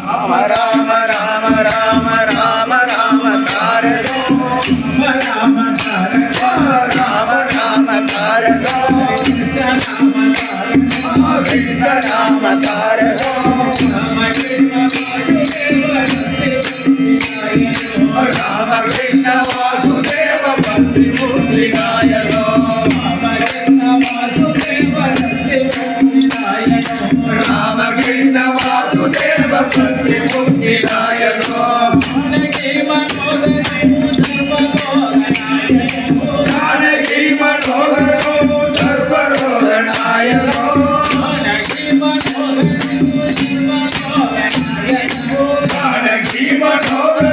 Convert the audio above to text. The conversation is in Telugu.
రామ రామ రామ రామ రామ తారలో రామ రామ రామ తారలో కృష్ణ రామ తారలో రామ కృష్ణ వాసుదేవ భక్తి బుద్ధినాయలో రామ కృష్ణ వాసుదేవ భక్తి బుద్ధినాయలో జానకి మనోహరో సర్వరోధనాయలో జానకి మనోహర